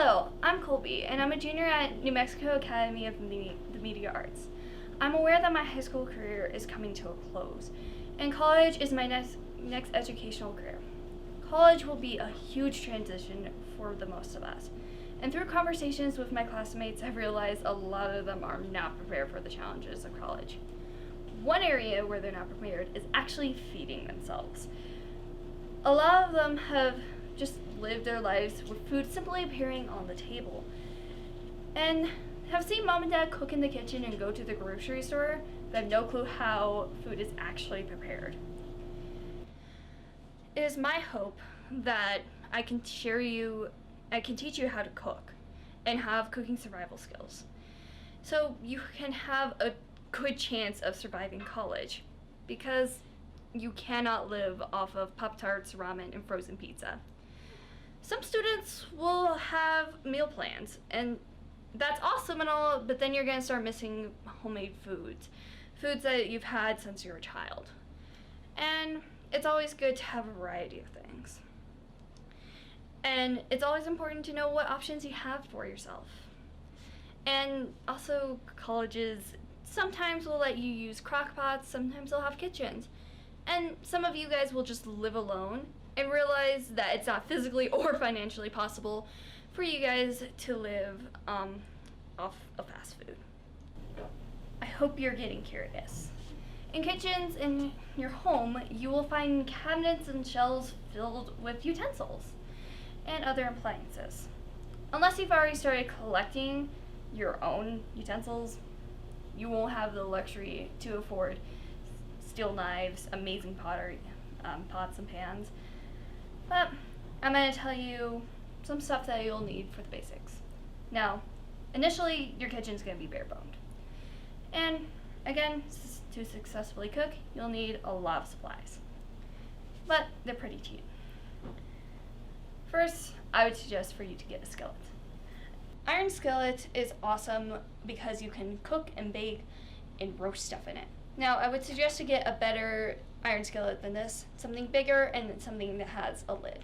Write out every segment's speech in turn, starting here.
Hello, I'm Colby, and I'm a junior at New Mexico Academy of the Media Arts. I'm aware that my high school career is coming to a close, and college is my next educational career. College will be a huge transition for the most of us, and through conversations with my classmates, I've realized a lot of them are not prepared for the challenges of college. One area where they're not prepared is actually feeding themselves. A lot of them have just lived their lives with food simply appearing on the table, and have seen mom and dad cook in the kitchen and go to the grocery store, but have no clue how food is actually prepared. It is my hope that I can teach you how to cook and have cooking survival skills, so you can have a good chance of surviving college, because you cannot live off of Pop-Tarts, ramen, and frozen pizza. Some students will have meal plans, and that's awesome and all, but then you're going to start missing homemade foods that you've had since you were a child. And it's always good to have a variety of things. And it's always important to know what options you have for yourself. And also, colleges sometimes will let you use crock pots, sometimes they'll have kitchens. And some of you guys will just live alone and realize that it's not physically or financially possible for you guys to live off of fast food. I hope you're getting curious. In kitchens in your home, you will find cabinets and shelves filled with utensils and other appliances. Unless you've already started collecting your own utensils, you won't have the luxury to afford steel knives, amazing pottery, pots and pans. But I'm going to tell you some stuff that you'll need for the basics. Now, initially, your kitchen's going to be bare boned. And again, to successfully cook, you'll need a lot of supplies. But they're pretty cheap. First, I would suggest for you to get a skillet. Iron skillet is awesome because you can cook and bake and roast stuff in it. Now, I would suggest to get a better iron skillet than this, something bigger and something that has a lid.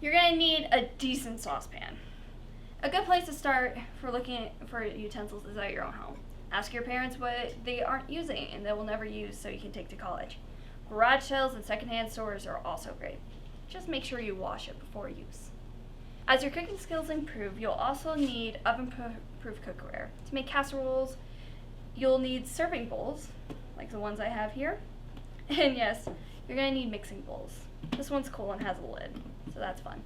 You're going to need a decent saucepan. A good place to start for looking for utensils is at your own home. Ask your parents what they aren't using and they will never use so you can take to college. Garage sales and secondhand stores are also great. Just make sure you wash it before use. As your cooking skills improve, you'll also need oven-proof cookware. To make casseroles, you'll need serving bowls, like the ones I have here. And yes, you're going to need mixing bowls. This one's cool and has a lid, so that's fun.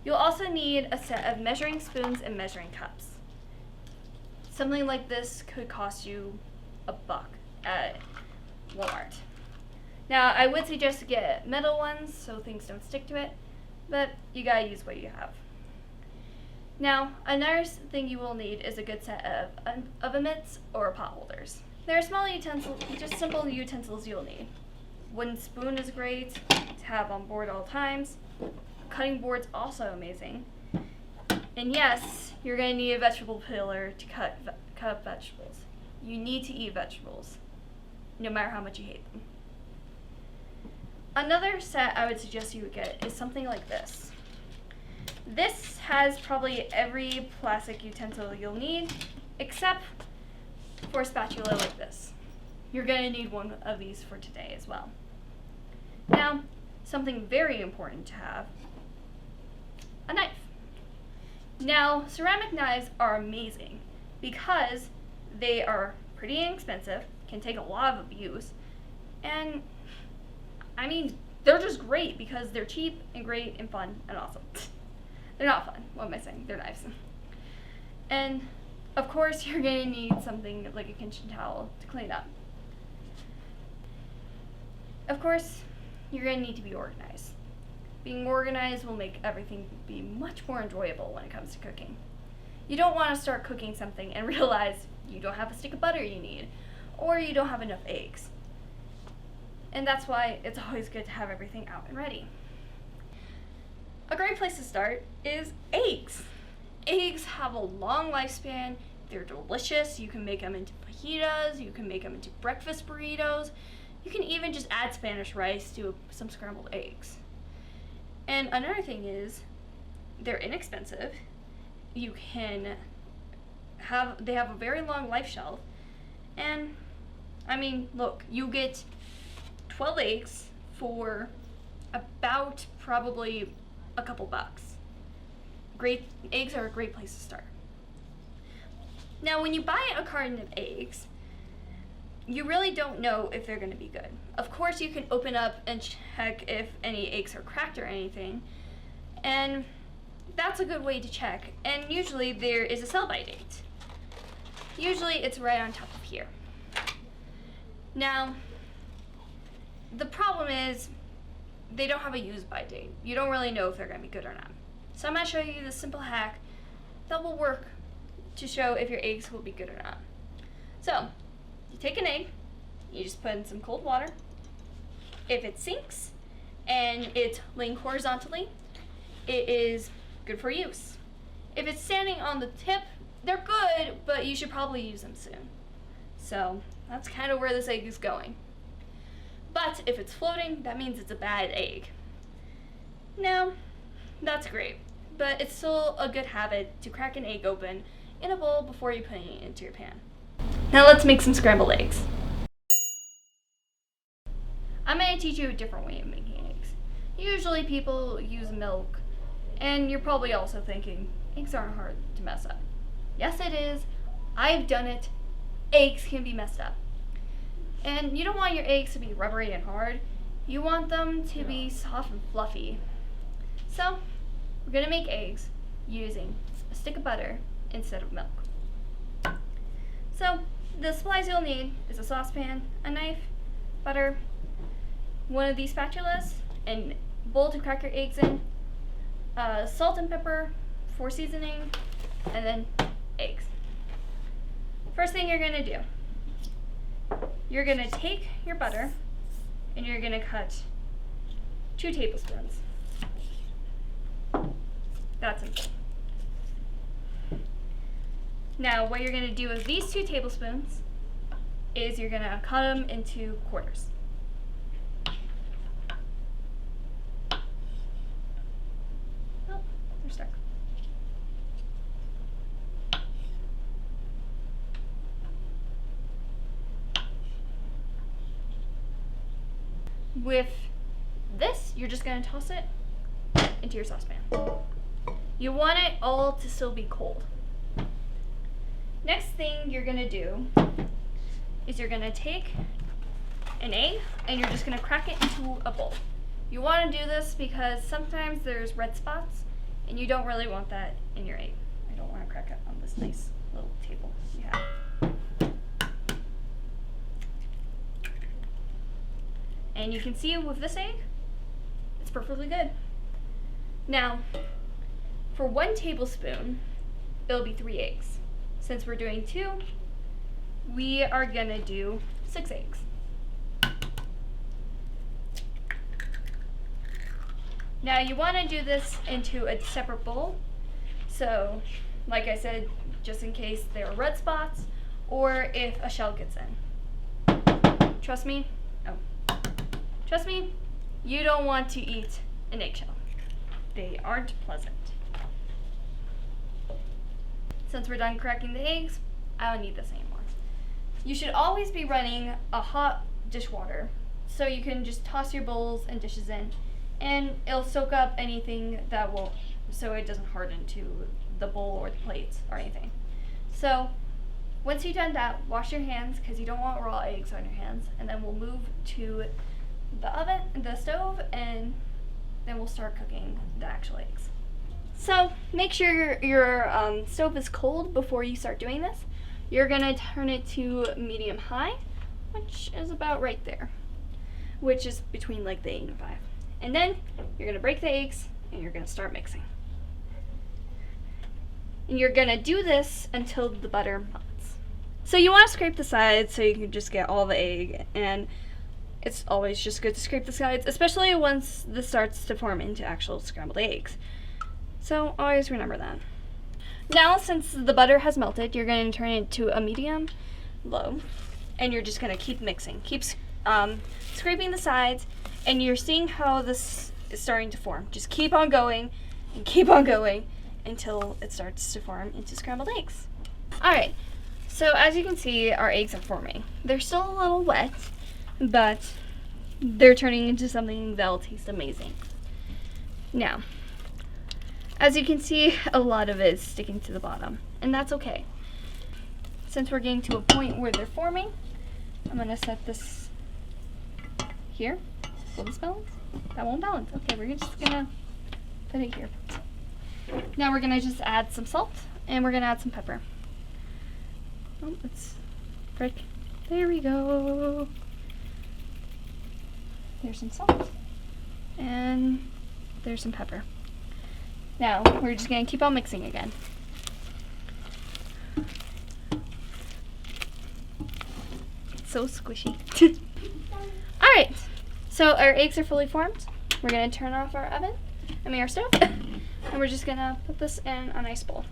You'll also need a set of measuring spoons and measuring cups. Something like this could cost you $1 at Walmart. Now, I would suggest to get metal ones so things don't stick to it, but you gotta use what you have. Now, another thing you will need is a good set of oven mitts or pot holders. There are small utensils, just simple utensils you'll need. Wooden spoon is great to have on board all times. Cutting board's also amazing. And yes, you're going to need a vegetable peeler to cut up vegetables. You need to eat vegetables, no matter how much you hate them. Another set I would suggest you would get is something like this. This has probably every plastic utensil you'll need, except for a spatula like this. You're going to need one of these for today as well. Now, something very important to have, a knife. Now, ceramic knives are amazing because they are pretty inexpensive, can take a lot of abuse, and I mean, they're just great because they're cheap and great and fun and awesome. They're not fun, what am I saying? They're knives. And of course, you're going to need something like a kitchen towel to clean up. Of course, you're going to need to be organized. Being organized will make everything be much more enjoyable when it comes to cooking. You don't want to start cooking something and realize you don't have a stick of butter you need, or you don't have enough eggs. And that's why it's always good to have everything out and ready. A great place to start is eggs. Eggs have a long lifespan, they're delicious, you can make them into fajitas, you can make them into breakfast burritos, you can even just add Spanish rice to some scrambled eggs. And another thing is, they're inexpensive. You can they have a very long life shelf. And I mean, look, you get 12 eggs for about probably a couple bucks. Eggs are a great place to start. Now, when you buy a carton of eggs, you really don't know if they're going to be good. Of course, you can open up and check if any eggs are cracked or anything, and that's a good way to check. And usually there is a sell-by date. Usually it's right on top of here. Now, the problem is they don't have a use-by date. You don't really know if they're going to be good or not. So I'm going to show you this simple hack that will work to show if your eggs will be good or not. So, you take an egg, you just put in some cold water. If it sinks and it's laying horizontally, it is good for use. If it's standing on the tip, they're good, but you should probably use them soon. So, that's kind of where this egg is going. But if it's floating, that means it's a bad egg. Now, that's great, but it's still a good habit to crack an egg open in a bowl before you put it into your pan. Now let's make some scrambled eggs. I'm going to teach you a different way of making eggs. Usually people use milk, and you're probably also thinking, eggs aren't hard to mess up. Yes, it is. I've done it. Eggs can be messed up. And you don't want your eggs to be rubbery and hard. You want them to be soft and fluffy. So, we're going to make eggs using a stick of butter instead of milk. So, the supplies you'll need is a saucepan, a knife, butter, one of these spatulas, and bowl to crack your eggs in, salt and pepper for seasoning, and then eggs. First thing you're going to do, you're going to take your butter and you're going to cut 2 tablespoons. That's it. Now, what you're going to do with these 2 tablespoons is you're going to cut them into quarters. Oh, they're stuck. With this, you're just going to toss it into your saucepan. You want it all to still be cold. Next thing you're going to do is you're going to take an egg and you're just going to crack it into a bowl. You want to do this because sometimes there's red spots and you don't really want that in your egg. I don't want to crack it on this nice little table you have. And you can see with this egg, it's perfectly good. Now, for 1 tablespoon, it'll be 3 eggs. Since we're doing 2, we are gonna do 6 eggs. Now you wanna do this into a separate bowl. So, like I said, just in case there are red spots or if a shell gets in. Trust me, you don't want to eat an eggshell. They aren't pleasant. Since we're done cracking the eggs, I don't need this anymore. You should always be running a hot dishwater so you can just toss your bowls and dishes in and it'll soak up anything so it doesn't harden to the bowl or the plates or anything. So once you've done that, wash your hands because you don't want raw eggs on your hands, and then we'll move to the stove, and then we'll start cooking the actual eggs. So make sure your stove is cold before you start doing this. You're gonna turn it to medium high, which is about right there, which is between like the 8 and 5. And then you're gonna break the eggs and you're gonna start mixing. And you're gonna do this until the butter melts. So you wanna scrape the sides so you can just get all the egg, and it's always just good to scrape the sides, especially once this starts to form into actual scrambled eggs. So always remember that. Now, since the butter has melted, you're going to turn it to a medium low, and you're just going to keep mixing. Keep scraping the sides, and you're seeing how this is starting to form. Just keep on going and keep on going until it starts to form into scrambled eggs. Alright, so as you can see, our eggs are forming. They're still a little wet, but they're turning into something that'll taste amazing. Now, as you can see, a lot of it is sticking to the bottom, and that's okay. Since we're getting to a point where they're forming, I'm gonna set this here. Will this balance? That won't balance. Okay, we're just gonna put it here. Now we're gonna just add some salt, and we're gonna add some pepper. Oh, it's frick. There we go. There's some salt, and there's some pepper. Now, we're just gonna keep on mixing again. It's so squishy. Alright, so our eggs are fully formed. We're gonna turn off our our stove, and we're just gonna put this in an ice bowl.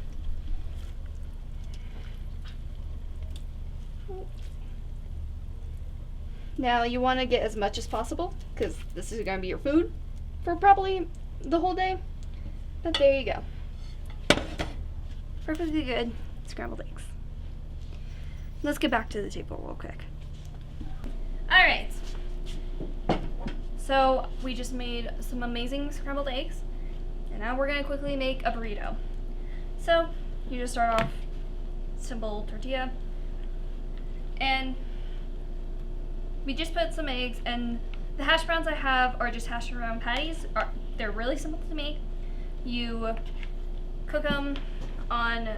Now, you wanna get as much as possible, because this is gonna be your food for probably the whole day. But there you go. Perfectly good scrambled eggs. Let's get back to the table real quick. Alright. So we just made some amazing scrambled eggs. And now we're gonna quickly make a burrito. So you just start off simple tortilla. And we just put some eggs, and the hash browns I have are just hash brown patties. They're really simple to make. You cook them on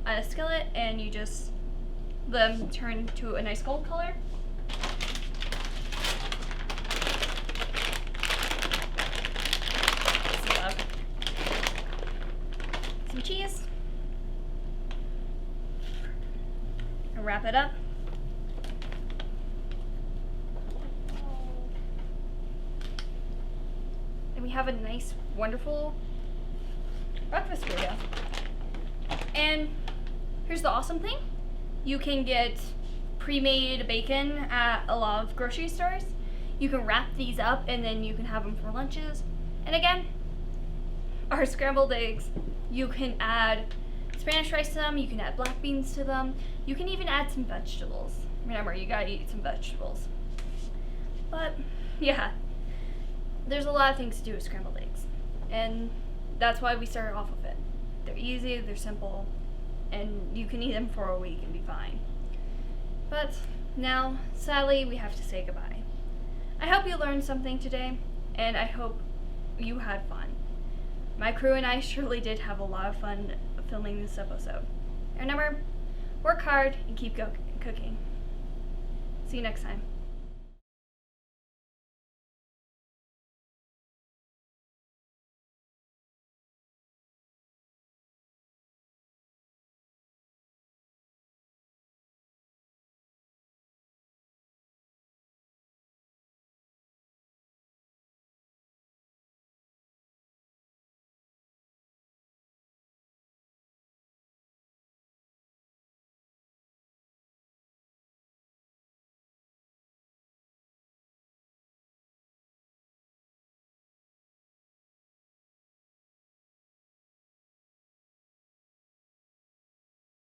a skillet, and you just let them turn to a nice gold color. Some cheese, and wrap it up. And we have a nice, wonderful breakfast burrito. And here's the awesome thing. You can get pre-made bacon at a lot of grocery stores. You can wrap these up, and then you can have them for lunches. And again, our scrambled eggs, you can add Spanish rice to them, you can add black beans to them, you can even add some vegetables. Remember, you gotta eat some vegetables. But yeah, there's a lot of things to do with scrambled eggs, and that's why we started off with it. They're easy, they're simple, and you can eat them for a week and be fine. But now, sadly, we have to say goodbye. I hope you learned something today, and I hope you had fun. My crew and I surely did have a lot of fun filming this episode. And remember, work hard and keep cooking. See you next time.